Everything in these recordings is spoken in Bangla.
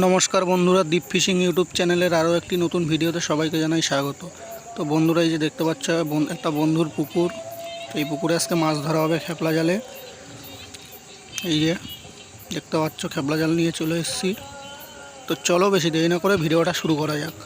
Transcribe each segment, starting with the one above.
নমস্কার বন্ধুরা, দীপ ফিশিং ইউটিউব চ্যানেলের আরও একটি নতুন ভিডিওতে সবাইকে জানাই স্বাগত। তো বন্ধুরা, এই যে দেখতে পাচ্ছ একটা বন্ধুর পুকুর। এই পুকুরে আজকে মাছ ধরা হবে খেপলা জালে। এই যে দেখতে পাচ্ছ খেপলা জাল নিয়ে চলে এসেছি। তো চলো বেশি দেরি না করে ভিডিওটা শুরু করা যাক।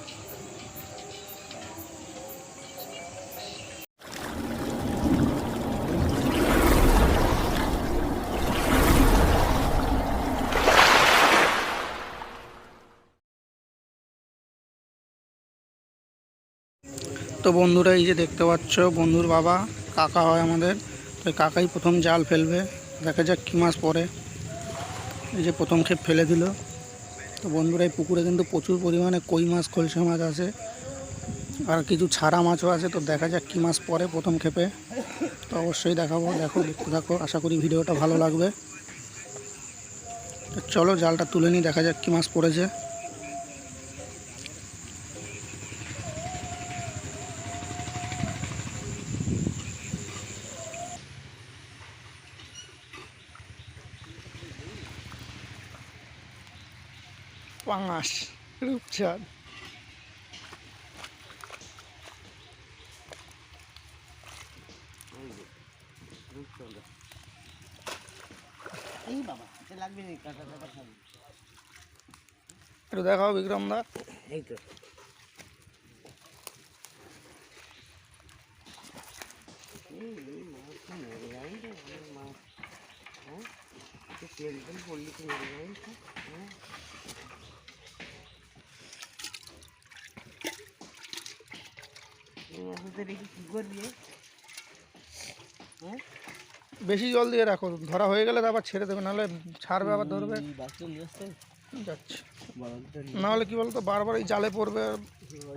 তো বন্ধুরা, এই যে দেখতে পাচ্ছ বন্ধুর বাবা কাকা হয় আমাদের। তো কাকাই প্রথম জাল ফেলবে, দেখা যাক কী মাছ পড়ে। এই যে প্রথম খেপ ফেলে দিল। তো বন্ধুরা, এই পুকুরে কিন্তু প্রচুর পরিমাণে কই মাছ, খলসা মাছ আছে, আর কিছু ছাড়া মাছও আছে। তো দেখা যাক কী মাছ পড়ে প্রথম খেপে। তো অবশ্যই দেখাবো, দেখতে থাকো, আশা করি ভিডিওটা ভালো লাগবে। তো চলো জালটা তুলে নিই, দেখা যাক কী মাছ পড়েছে। পাঙাশ, রূপচাঁদ। একটু দেখাও বিক্রম দা। এই তো বেশি জল দিয়ে রাখো, ধরা হয়ে গেলে আবার ছেড়ে দেবে, নাহলে ছাড়বে আবার ধরবে। যাচ্ছে নাহলে কি বলতো, বারবার এই জালে পড়বে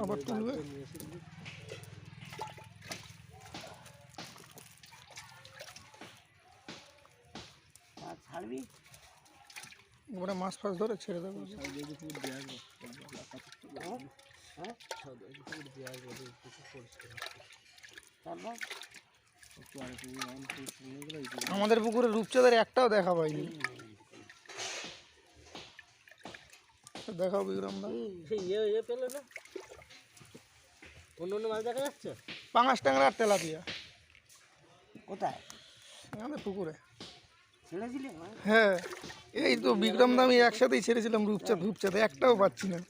আবার তুলবে। ছাড়বি ওটা মাছ ফাছ ধরে ছেড়ে দেবে। আমাদের পুকুরে রূপচাঁদের একটাও দেখা পাইনি। দেখাও বিক্রম দা। পেলে না, অন্য অন্য মাছ দেখা যাচ্ছে। পাঙাশ, ট্যাংরা আর তেলাপিয়া। কোথায়? আমাদের পুকুরে। ছেড়েছিলে? হ্যাঁ, এই তো বিক্রম দা আমি একসাথেই ছেড়েছিলাম রূপচাঁদ, একটাও পাচ্ছি না।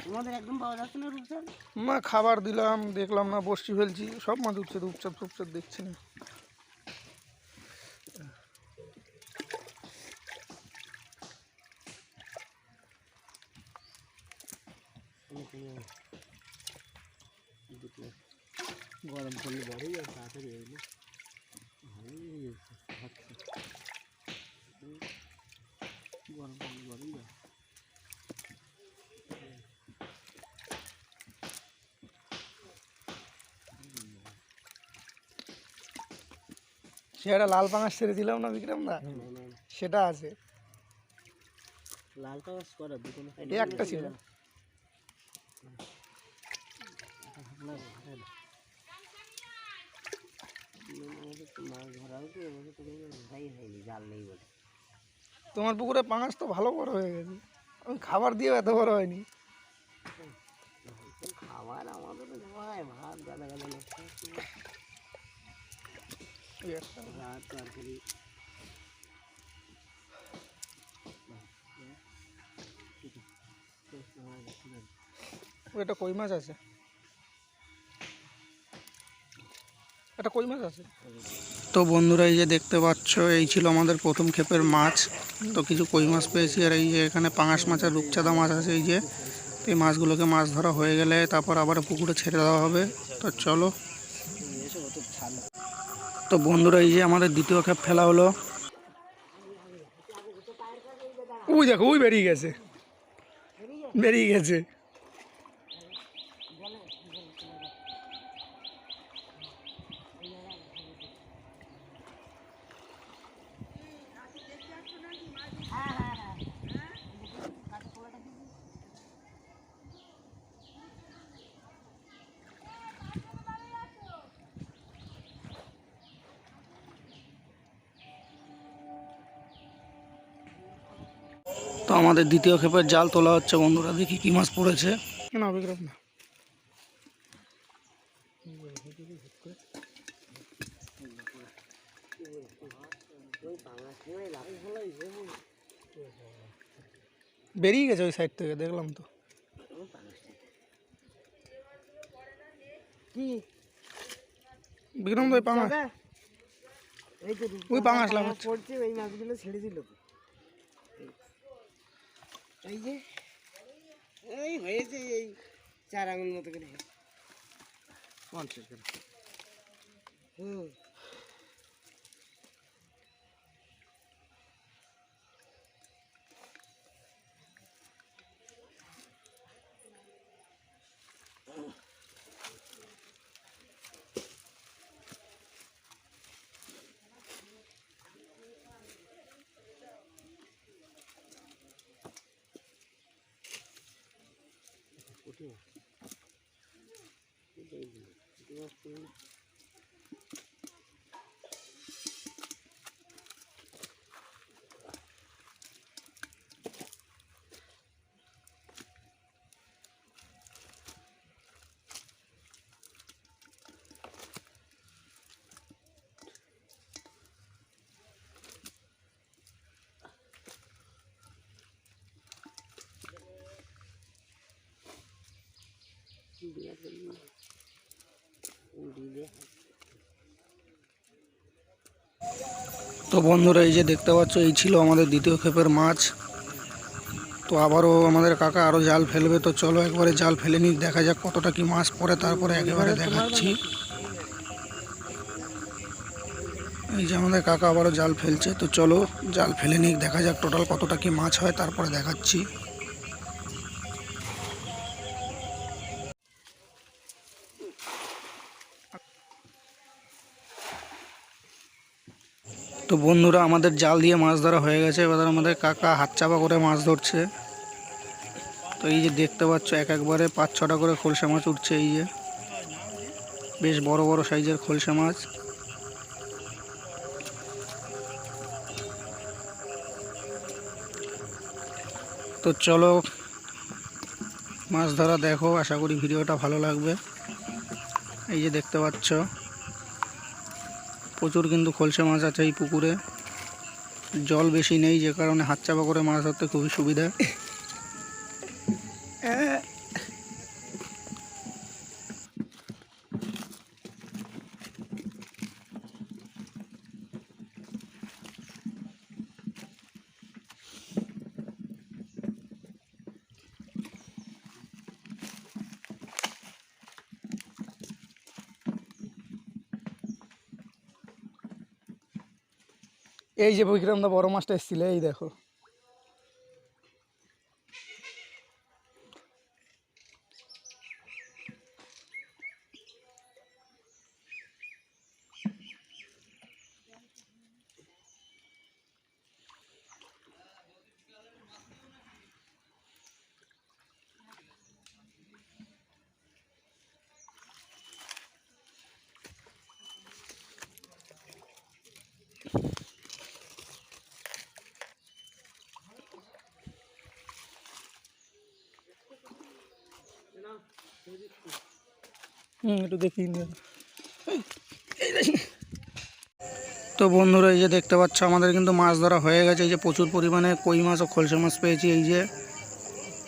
তোমাদের একদম পাওয়া যাচ্ছে না রূপচাঁদ? না, খাবার দিলাম, দেখলাম না, বসছি ফেলছি, সব মাছ উঠছে, রূপচাঁদ দেখছি না। গরম করলে বড়ই আর তাড়াতাড়ি হইলো, ভালোই হয়েছে। গরম করলে বড়ই যায়। সে একটা লাল পাঙাশ ছেড়েছিলাম না বিক্রম দা, সেটা আছে। লাল পাঙাশ করা দুটো একটা ছিল। মাছ ধরা হতো, ভাই হয়নি, জাল নেই বলে। তোমার পুকুরে পাঙাশ তো ভালো বড় হয়ে গেছে, আমি খাবার দিয়েও এত বড় হয়নি। খাবার আমাদের ভাই ভাত গাদা গাদা নষ্ট রাত তরকারি। একটা কই মাছ আছে, একটা কই মাছ আছে। তো বন্ধুরা, এই যে দেখতে পাচ্ছ, এই ছিল আমাদের প্রথম ক্ষেপের মাছ। তো কিছু কই মাছ পেয়েছি, আর এই যে এখানে পাঙাশ মাছ আর রূপচাঁদা মাছ আছে। এই যে এই মাছগুলোকে মাছ ধরা হয়ে গেলে তারপর আবার পুকুরে ছেড়ে দেওয়া হবে। তো চলো। তো বন্ধুরা, এই যে আমাদের দ্বিতীয় ক্ষেপ ফেলা হলো। ওই দেখো, ওই বেরিয়ে গেছে। তো আমাদের দ্বিতীয় ক্ষেপের জাল তোলা হচ্ছে বন্ধুরা, দেখি কি মাছ পড়েছে। না বিক্রম না, বেরিয়ে গেছে ওই সাইড থেকে, দেখলাম তো। বিক্রম তো ওই পাঙাশ, ওই পাঙাশ লাগাচ্ছে। পড়ছে ওই মাছগুলো ছেড়ে দিল তো। এই যে এই হয়েছে এই 4 আঙুল মতো করে। 50 গ্রাম। হুম। তো বন্ধুরা এই যে দেখতে পাচ্ছ, এই ছিল আমাদের দ্বিতীয় ক্ষেপের মাছ। তো আবারও আমাদের কাকা আরও জাল ফেলবে, তো চলো একবারে জাল ফেলে নিই, দেখা যাক কতটা কি মাছ পড়ে, তারপরে একেবারে দেখাচ্ছি। এই যে আমাদের কাকা আবারও জাল ফেলছে, তো চলো জাল ফেলে নিই, দেখা যাক টোটাল কতটা কি মাছ হয়, তারপরে দেখাচ্ছি। তো বন্ধুরা আমাদের জাল দিয়ে মাছ ধরা হয়ে গেছে, এবার আমাদের কাকা হাত চাপা করে মাছ ধরছে। তো এই যে দেখতে পাচ্ছ একবারে 5-6টা করে খলসা মাছ উঠছে, এই যে বেশ বড় বড় সাইজের খলসা মাছ। তো চলো মাছ ধরা দেখো, আশা করি ভিডিওটা ভালো লাগবে। এই যে দেখতে পাচ্ছ প্রচুর কিন্তু খলসা মাছ আছে এই পুকুরে, জল বেশি নেই, যে কারণে হাত চাপা করে মাছ ধরতে খুবই সুবিধা। এই যে বিক্রম দা বড় মাছটা এসেছিল, এই দেখো। একটু দেখি। তো বন্ধুরা এই যে দেখতে পাচ্ছ আমাদের কিন্তু মাছ ধরা হয়ে গেছে, এই যে প্রচুর পরিমাণে কই মাছ ও খলসা মাছ পেয়েছি, এই যে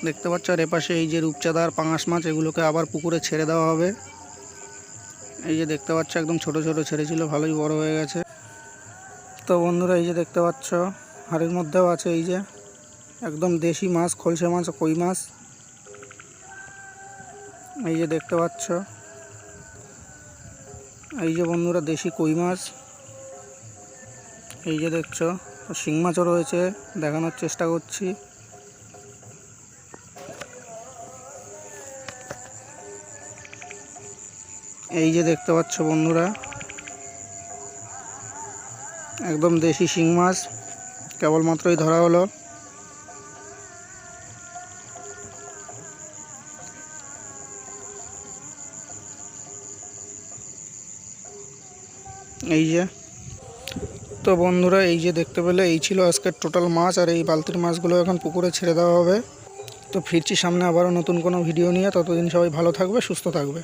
দেখতে পাচ্ছ। আর এপাশে এই যে রূপচাঁদা আর পাঙাশ মাছ, এগুলোকে আবার পুকুরে ছেড়ে দেওয়া হবে। এই যে দেখতে পাচ্ছ একদম ছোট ছোট ছেড়েছিল, ভালোই বড় হয়ে গেছে। তো বন্ধুরা এই যে দেখতে পাচ্ছ হাড়ির মধ্যেও আছে, এই যে একদম দেশি মাছ, খলসা মাছ ও কই মাছ। এই যে দেখতে পাচ্ছ, এই যে বন্ধুরা দেশি কই মাছ। এই যে দেখছো শিং মাছও রয়েছে, দেখানোর চেষ্টা করছি। এই যে দেখতে পাচ্ছ বন্ধুরা একদম দেশি শিং মাছ, কেবলমাত্রই ধরা হলো। এই যে তো বন্ধুরা এই যে দেখতে পেলে এই ছিল আজকের টোটাল মাছ, আর এই বালতির মাছগুলো এখন পুকুরে ছেড়ে দেওয়া হবে। তো ফিরছি সামনে আবারও নতুন কোনো ভিডিও নিয়ে, ততদিন সবাই ভালো থাকবে, সুস্থ থাকবে।